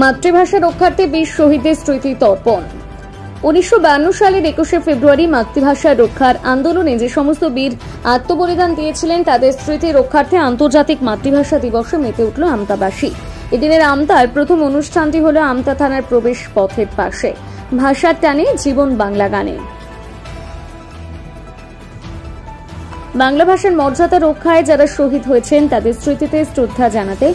মাতৃভাষা রক্ষার্থে 20 শহীদের স্মৃতি তর্পণ। 1952 সালের 21শে ফেব্রুয়ারি মাতৃভাষা রক্ষার আন্দোলনে যে সমস্ত বীর আত্মবলিদান দিয়েছিলেন তাদের স্মৃতি রক্ষার্থে আন্তর্জাতিক মাতৃভাষা দিবসে মেতে উঠল আমতাবাসী। এদিনের আমতার প্রথম অনুষ্ঠানটি হল আমতা থানার প্রবেশ পথের পাশে ভাষার টানে জীবন বাংলা গানে। বাংলা ভাষার মর্যাদা রক্ষায় যারা শহীদ হয়েছেন তাদের স্মৃতিতে শ্রদ্ধা জানাতে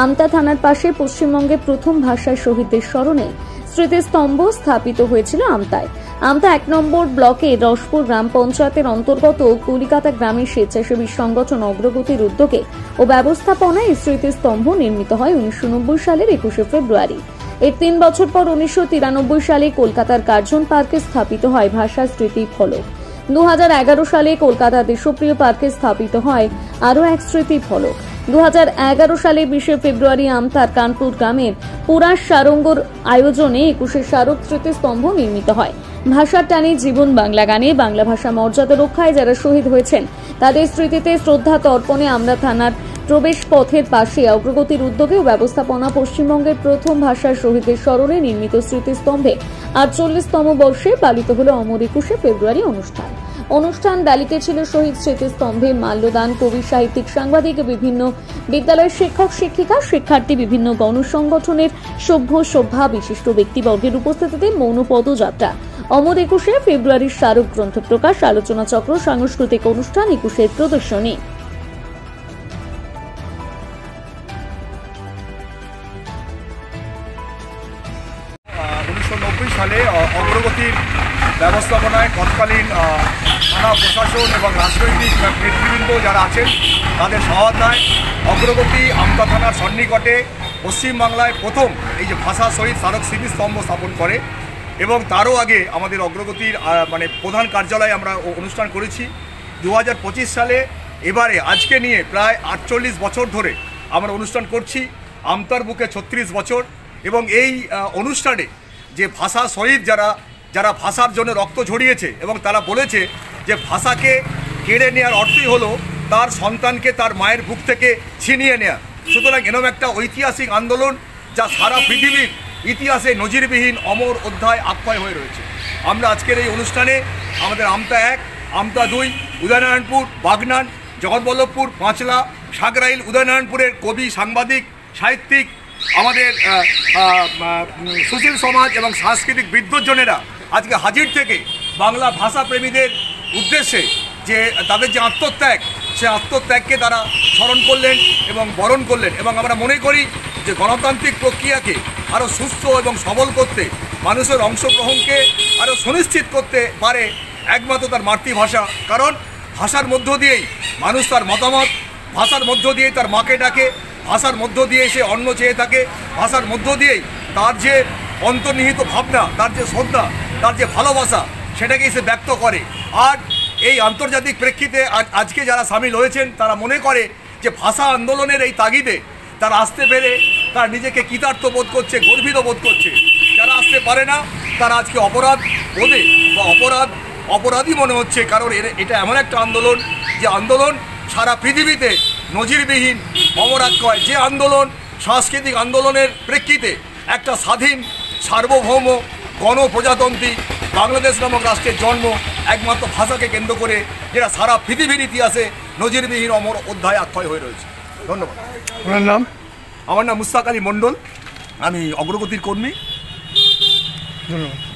আমতা থানার পাশে পশ্চিমবঙ্গের প্রথম ভাষার শহীদদের স্মরণে স্মৃতিস্তম্ভ স্থাপিত হয়েছিল আমতায়। আমতা 1 নম্বর ব্লকে রসপুর গ্রাম পঞ্চায়েতের অন্তর্গত কলিকাতা গ্রামের স্বেচ্ছাসেবী সংগঠন অগ্রগতির উদ্যোগে ও ব্যবস্থাপনায় এই স্মৃতিস্তম্ভ নির্মিত হয় 1990 সালের 21শে ফেব্রুয়ারি। এর 3 বছর পর 1993 সালে কলকাতার কার্জন পার্কে স্থাপিত হয় ভাষা স্মৃতি ফলক। 2011 সালে কলকাতা দেশপ্রিয় পার্কে স্থাপিত হয় আরও এক স্মৃতি ফলক। 2011 সালে 20শে ফেব্রুয়ারি আমতার কানপুর গ্রামের পুরাশ সারঙ্গর আয়োজনে 21শে স্মারক স্মৃতিস্তম্ভ নির্মিত হয়। ভাষার টানে জীবন বাংলা গানে বাংলা ভাষা মর্যাদা রক্ষায় যারা শহীদ হয়েছেন তাদের স্মৃতিতে শ্রদ্ধা তর্পণে আমরা থানার প্রবেশ পথের পাশে অগ্রগতির উদ্যোগে ও ব্যবস্থাপনা পশ্চিমবঙ্গের প্রথম ভাষার শহীদদের স্মরণে নির্মিত স্মৃতিস্তম্ভে 48তম বর্ষে পালিত হল অমর 21শে ফেব্রুয়ারি অনুষ্ঠান ডালিতে ছিল শহীদ স্মৃতিস্তম্ভে মাল্যদান, কবি, সাহিত্যিক, সাংবাদিক, বিভিন্ন বিদ্যালয়ের শিক্ষক শিক্ষিকা, শিক্ষার্থী, বিভিন্ন গণসংগঠনের সভ্যা বিশিষ্ট ব্যক্তিবর্গের উপস্থিতিতে মৌন পদযাত্রা, অমর 21শে ফেব্রুয়ারির স্মারক গ্রন্থ প্রকাশ, আলোচনা চক্র, সাংস্কৃতিক অনুষ্ঠান, 21এর প্রদর্শনী। সালে অগ্রগতির ব্যবস্থাপনায় তৎকালীন থানা প্রশাসন এবং রাজনৈতিক নেতৃবৃন্দ যারা আছেন তাদের সহায়তায় অগ্রগতি আমতা থানার সন্নিকটে পশ্চিমবাংলায় প্রথম এই যে ভাষা শহীদ স্মারক স্মৃতিস্তম্ভ স্থাপন করে এবং তারও আগে আমাদের অগ্রগতির প্রধান কার্যালয়ে আমরা অনুষ্ঠান করেছি। 2025 সালে এবারে আজকে নিয়ে প্রায় 48 বছর ধরে আমরা অনুষ্ঠান করছি। আমতার বুকে 36 বছর এবং এই অনুষ্ঠানে যে ভাষা শহীদ যারা ভাষার জন্য রক্ত ঝরিয়েছে এবং তারা বলেছে যে ভাষাকে কেড়ে নেওয়ার অর্থই হলো তার সন্তানকে তার মায়ের বুক থেকে ছিনিয়ে নেওয়া। সুতরাং এরকম একটা ঐতিহাসিক আন্দোলন যা সারা পৃথিবীর ইতিহাসে নজিরবিহীন অমর অধ্যায় আখ্যায় হয়ে রয়েছে। আমরা আজকের এই অনুষ্ঠানে আমাদের আমতা 1, আমতা 2, উদয়নারায়ণপুর, বাগনান, জগৎবল্লভপুর, পাঁচলা, সাগরাইল, উদয়নারায়ণপুরের কবি, সাংবাদিক, সাহিত্যিক, আমাদের সুশীল সমাজ এবং সাংস্কৃতিক বিদ্বজ্জনেরা আজকে হাজির থেকে বাংলা ভাষা প্রেমীদের উদ্দেশ্যে যে তাদের যে আত্মত্যাগ, সে আত্মত্যাগকে তারা স্মরণ করলেন এবং বরণ করলেন। এবং আমরা মনে করি যে গণতান্ত্রিক প্রক্রিয়াকে আরও সুস্থ এবং সবল করতে, মানুষের অংশগ্রহণকে আরও সুনিশ্চিত করতে পারে একমাত্র তার মাতৃভাষা। কারণ ভাষার মধ্য দিয়েই মানুষ তার মতামত, ভাষার মধ্য দিয়েই তার মাকে ডাকে, ভাষার মধ্য দিয়ে সে অন্ন চেয়ে থাকে, ভাষার মধ্য দিয়েই তার যে অন্তর্নিহিত ভাবনা, তার যে শ্রদ্ধা, তার যে ভালোবাসা, সেটাকেই সে ব্যক্ত করে। আর এই আন্তর্জাতিক প্রেক্ষিতে আজকে যারা সামিল হয়েছেন তারা মনে করে যে ভাষা আন্দোলনের এই তাগিদে তারা আসতে পেরে তার নিজেকে কৃতার্থ বোধ করছে, গর্বিত বোধ করছে। যারা আসতে পারে না তারা আজকে অপরাধ বোধে বা অপরাধী মনে হচ্ছে। কারণ এটা এমন একটা আন্দোলন যে আন্দোলন সারা পৃথিবীতে নজিরবিহীন অমরাক্ষয়, যে আন্দোলন সাংস্কৃতিক আন্দোলনের প্রেক্ষিতে একটা স্বাধীন সার্বভৌম গণপ্রজাতন্ত্রী বাংলাদেশ নামক রাষ্ট্রের জন্ম একমাত্র ভাষাকে কেন্দ্র করে, যেটা সারা পৃথিবীর ইতিহাসে নজিরবিহীন অমর অধ্যায় আখ্যায় হয়ে রয়েছে। ধন্যবাদ। আপনার নাম? আমার নাম মুস্তাক আলী মণ্ডল, আমি অগ্রগতির কর্মী। ধন্যবাদ।